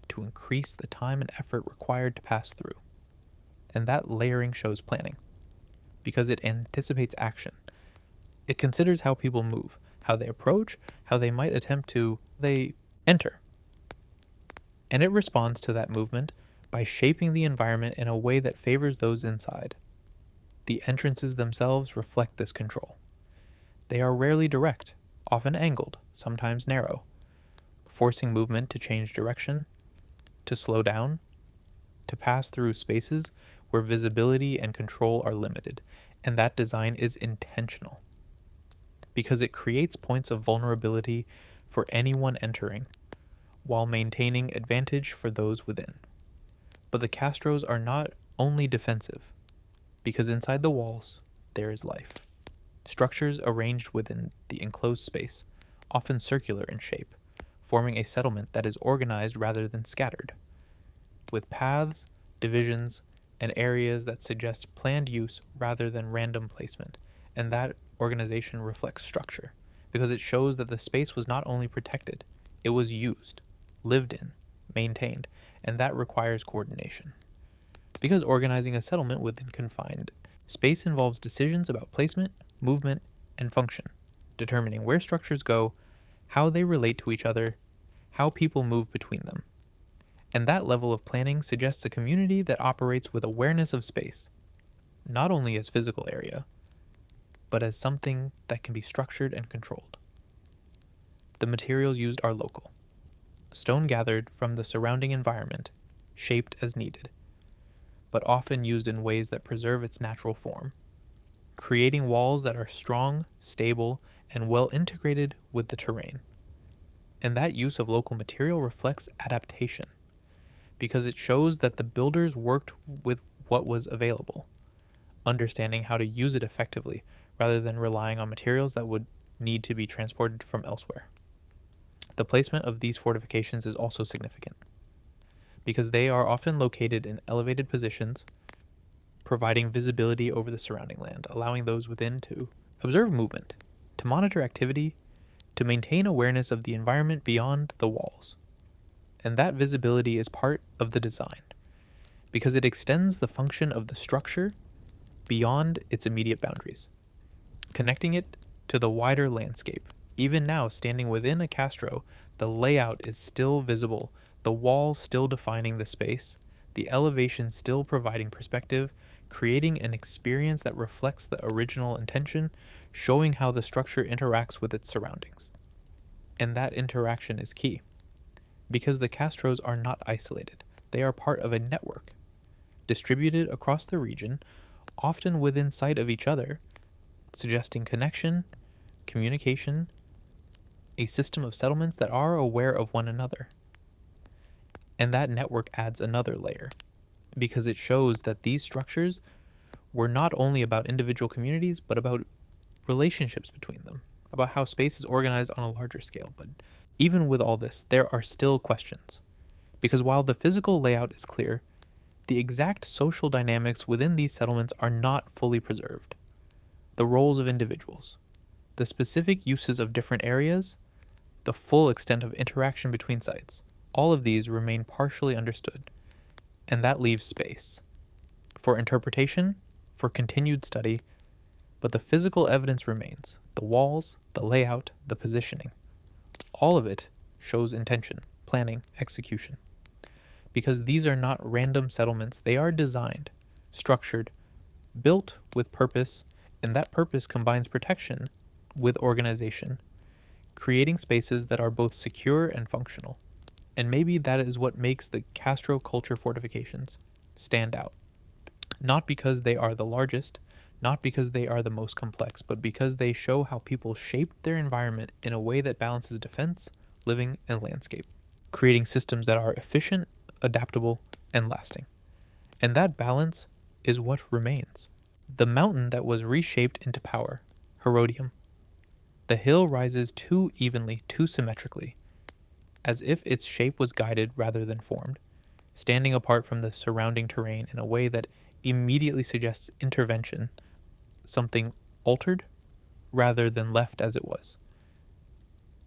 to increase the time and effort required to pass through. And that layering shows planning, because it anticipates action. It considers how people move, how they approach, how they might attempt to enter. And it responds to that movement by shaping the environment in a way that favors those inside. The entrances themselves reflect this control. They are rarely direct, often angled, sometimes narrow, forcing movement to change direction, to slow down, to pass through spaces where visibility and control are limited, and that design is intentional, because it creates points of vulnerability for anyone entering, while maintaining advantage for those within. But the castros are not only defensive, because inside the walls there is life. Structures arranged within the enclosed space, often circular in shape, forming a settlement that is organized rather than scattered, with paths, divisions, and areas that suggest planned use rather than random placement, and that organization reflects structure, because it shows that the space was not only protected, it was used, lived in, maintained, and that requires coordination. Because organizing a settlement within confined space involves decisions about placement, movement, and function, determining where structures go, how they relate to each other, how people move between them. And that level of planning suggests a community that operates with awareness of space, not only as physical area, but as something that can be structured and controlled. The materials used are local, stone gathered from the surrounding environment, shaped as needed, but often used in ways that preserve its natural form, creating walls that are strong, stable, and well integrated with the terrain. And that use of local material reflects adaptation, because it shows that the builders worked with what was available, understanding how to use it effectively rather than relying on materials that would need to be transported from elsewhere. The placement of these fortifications is also significant, because they are often located in elevated positions, providing visibility over the surrounding land, allowing those within to observe movement, to monitor activity, to maintain awareness of the environment beyond the walls. And that visibility is part of the design, because it extends the function of the structure beyond its immediate boundaries, connecting it to the wider landscape. Even now, standing within a castro, the layout is still visible, the wall still defining the space, the elevation still providing perspective, creating an experience that reflects the original intention, showing how the structure interacts with its surroundings. And that interaction is key, because the castros are not isolated. They are part of a network, distributed across the region, often within sight of each other, suggesting connection, communication, a system of settlements that are aware of one another. And that network adds another layer, because it shows that these structures were not only about individual communities, but about relationships between them, about how space is organized on a larger scale. But even with all this, there are still questions, because while the physical layout is clear, the exact social dynamics within these settlements are not fully preserved. The roles of individuals, the specific uses of different areas, the full extent of interaction between sites, all of these remain partially understood, and that leaves space for interpretation, for continued study, But the physical evidence remains: the walls, the layout, the positioning. All of it shows intention, planning, execution. Because these are not random settlements, they are designed, structured, built with purpose, and that purpose combines protection with organization, creating spaces that are both secure and functional. And maybe that is what makes the Castro culture fortifications stand out. Not because they are the largest, not because they are the most complex, but because they show how people shaped their environment in a way that balances defense, living, and landscape, creating systems that are efficient, adaptable, and lasting. And that balance is what remains. The mountain that was reshaped into power, Herodium. The hill rises too evenly, too symmetrically, as if its shape was guided rather than formed, standing apart from the surrounding terrain in a way that immediately suggests intervention, something altered rather than left as it was.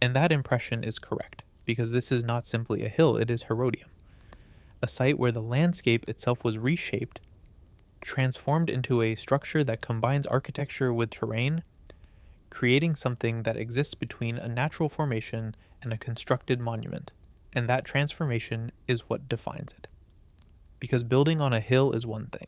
And that impression is correct, because this is not simply a hill, it is Herodium, a site where the landscape itself was reshaped, transformed into a structure that combines architecture with terrain, creating something that exists between a natural formation and a constructed monument. And that transformation is what defines it. Because building on a hill is one thing,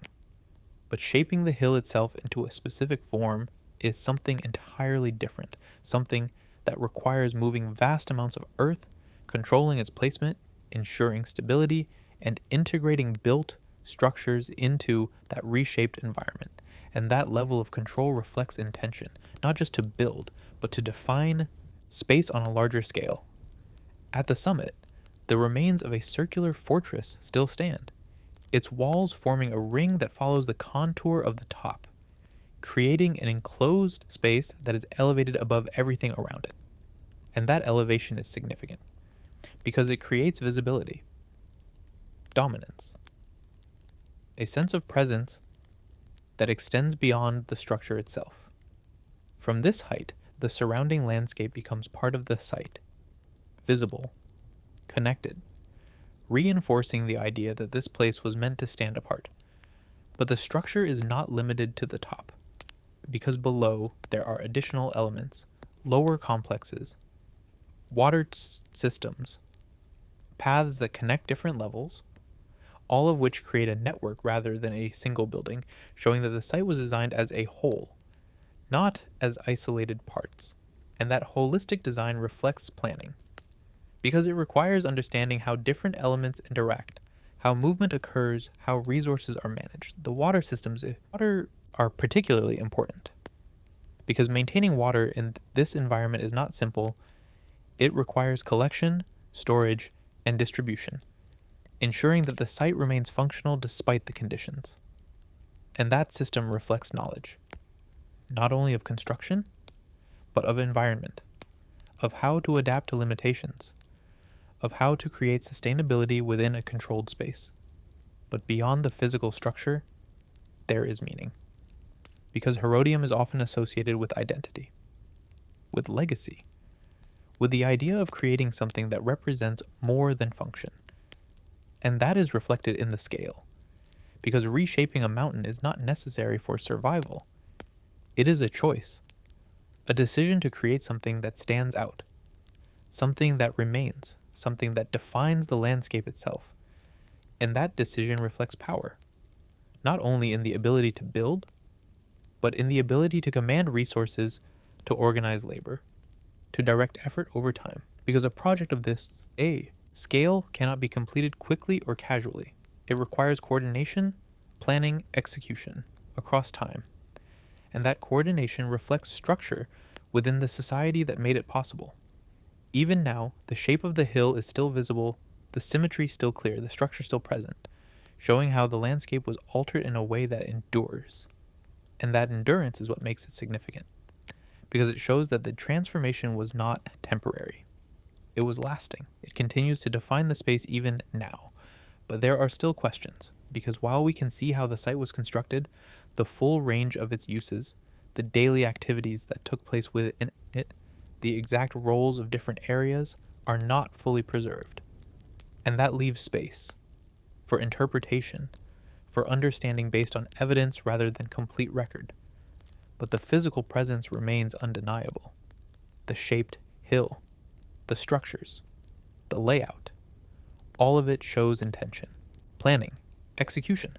but shaping the hill itself into a specific form is something entirely different, something that requires moving vast amounts of earth, controlling its placement, ensuring stability, and integrating built structures into that reshaped environment. And that level of control reflects intention, not just to build, but to define space on a larger scale. At the summit, the remains of a circular fortress still stand, its walls forming a ring that follows the contour of the top, creating an enclosed space that is elevated above everything around it. And that elevation is significant, because it creates visibility, dominance, a sense of presence that extends beyond the structure itself. From this height, the surrounding landscape becomes part of the site, visible, connected, reinforcing the idea that this place was meant to stand apart. But the structure is not limited to the top, because below there are additional elements, lower complexes, water systems, paths that connect different levels, all of which create a network rather than a single building, showing that the site was designed as a whole, not as isolated parts. And that holistic design reflects planning, because it requires understanding how different elements interact, how movement occurs, how resources are managed. The water systems are particularly important, because maintaining water in this environment is not simple. It requires collection, storage, and distribution, ensuring that the site remains functional despite the conditions. And that system reflects knowledge, not only of construction, but of environment, of how to adapt to limitations, of how to create sustainability within a controlled space. But beyond the physical structure, there is meaning. Because Herodium is often associated with identity, with legacy, with the idea of creating something that represents more than function. And that is reflected in the scale, because reshaping a mountain is not necessary for survival. It is a choice, a decision to create something that stands out, something that remains, something that defines the landscape itself. And that decision reflects power, not only in the ability to build, but in the ability to command resources, to organize labor, to direct effort over time. Because a project of this scale cannot be completed quickly or casually. It requires coordination, planning, execution across time. And that coordination reflects structure within the society that made it possible. Even now, the shape of the hill is still visible, the symmetry still clear, the structure still present, showing how the landscape was altered in a way that endures. And that endurance is what makes it significant, because it shows that the transformation was not temporary. It was lasting. It continues to define the space even now. But there are still questions, because while we can see how the site was constructed, the full range of its uses, the daily activities that took place within it, the exact roles of different areas are not fully preserved. And that leaves space for interpretation, for understanding based on evidence rather than complete record. but the physical presence remains undeniable. The shaped hill, the structures, the layout, all of it shows intention, planning, execution,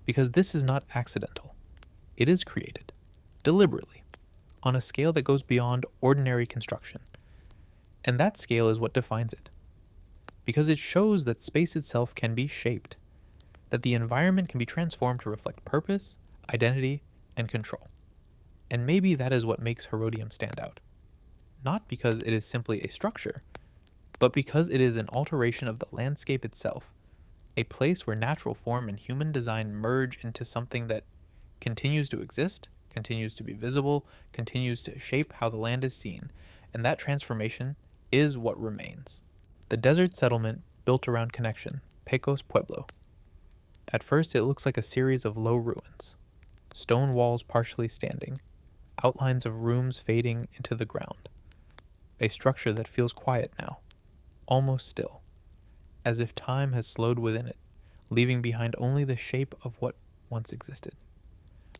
because this is not accidental. It is created, deliberately, on a scale that goes beyond ordinary construction. And that scale is what defines it, because it shows that space itself can be shaped, that the environment can be transformed to reflect purpose, identity, and control. And maybe that is what makes Herodium stand out. Not because it is simply a structure, but because it is an alteration of the landscape itself, a place where natural form and human design merge into something that continues to exist, continues to be visible, continues to shape how the land is seen, and that transformation is what remains. The desert settlement built around connection, Pecos Pueblo. At first it looks like a series of low ruins, stone walls partially standing, outlines of rooms fading into the ground. A structure that feels quiet now, almost still, as if time has slowed within it, leaving behind only the shape of what once existed.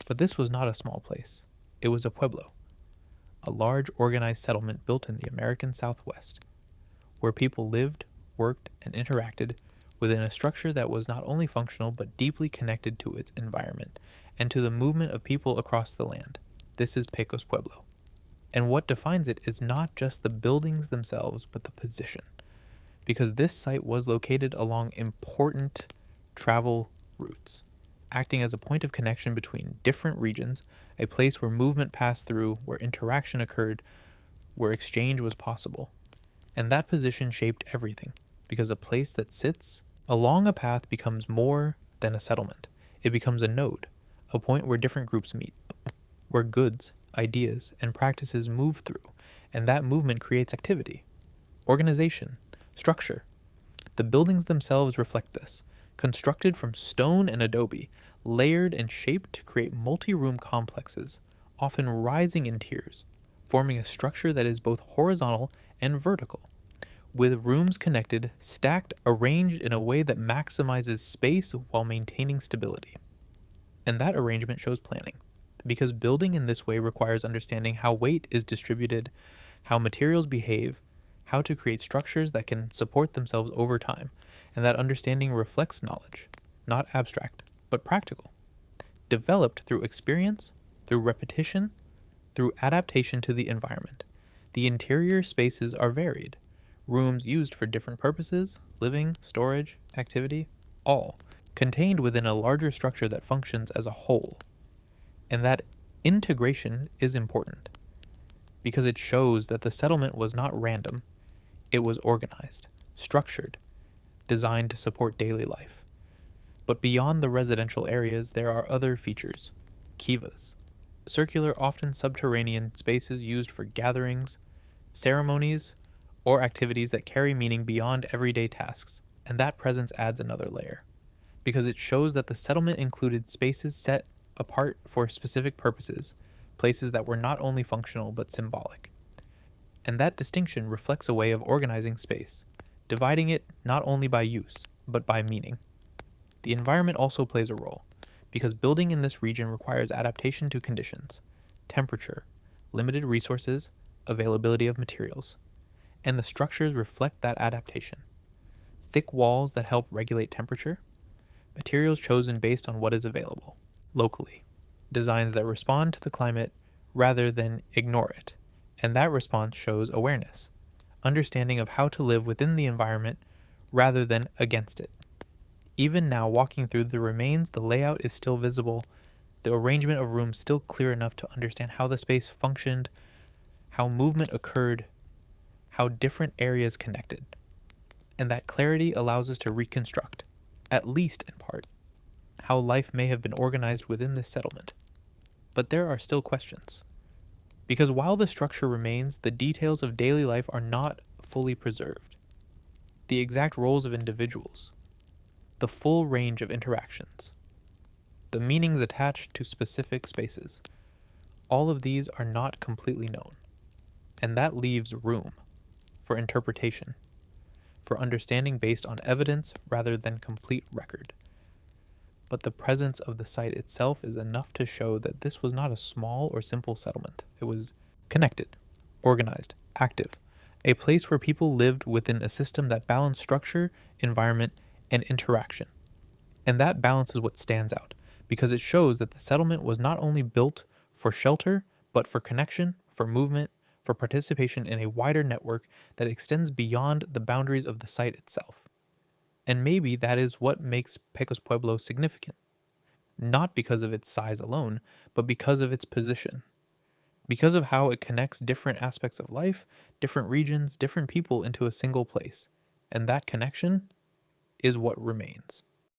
But this was not a small place. It was a pueblo, a large organized settlement built in the American Southwest, where people lived, worked, and interacted within a structure that was not only functional but deeply connected to its environment and to the movement of people across the land. This is Pecos Pueblo. And what defines it is not just the buildings themselves, but the position, because this site was located along important travel routes, acting as a point of connection between different regions, a place where movement passed through, where interaction occurred, where exchange was possible. And that position shaped everything, because a place that sits along a path becomes more than a settlement. It becomes a node, a point where different groups meet, where goods, ideas, and practices move through, and that movement creates activity, organization, structure. The buildings themselves reflect this, constructed from stone and adobe, layered and shaped to create multi-room complexes, often rising in tiers, forming a structure that is both horizontal and vertical, with rooms connected, stacked, arranged in a way that maximizes space while maintaining stability. And that arrangement shows planning, because building in this way requires understanding how weight is distributed, how materials behave, how to create structures that can support themselves over time, and that understanding reflects knowledge, not abstract, but practical, developed through experience, through repetition, through adaptation to the environment. The interior spaces are varied, rooms used for different purposes, living, storage, activity, all contained within a larger structure that functions as a whole. And that integration is important, because it shows that the settlement was not random, it was organized, structured, designed to support daily life. But beyond the residential areas, there are other features, kivas, circular, often subterranean spaces used for gatherings, ceremonies, or activities that carry meaning beyond everyday tasks, and that presence adds another layer, because it shows that the settlement included spaces set apart for specific purposes, places that were not only functional but symbolic. And that distinction reflects a way of organizing space, dividing it not only by use, but by meaning. The environment also plays a role, because building in this region requires adaptation to conditions, temperature, limited resources, availability of materials, and the structures reflect that adaptation. Thick walls that help regulate temperature, materials chosen based on what is available, locally, designs that respond to the climate rather than ignore it, and that response shows awareness, understanding of how to live within the environment rather than against it. Even now, walking through the remains, the layout is still visible, the arrangement of rooms still clear enough to understand how the space functioned, how movement occurred, how different areas connected. And that clarity allows us to reconstruct, at least in part, how life may have been organized within this settlement. But there are still questions. Because while the structure remains, the details of daily life are not fully preserved. The exact roles of individuals, the full range of interactions, the meanings attached to specific spaces, all of these are not completely known. And that leaves room for interpretation, for understanding based on evidence rather than complete record. but the presence of the site itself is enough to show that this was not a small or simple settlement. It was connected, organized, active, a place where people lived within a system that balanced structure, environment, and interaction. And that balance is what stands out, because it shows that the settlement was not only built for shelter, but for connection, for movement, for participation in a wider network that extends beyond the boundaries of the site itself. And maybe that is what makes Pecos Pueblo significant, not because of its size alone, but because of its position, because of how it connects different aspects of life, different regions, different people into a single place. And that connection is what remains.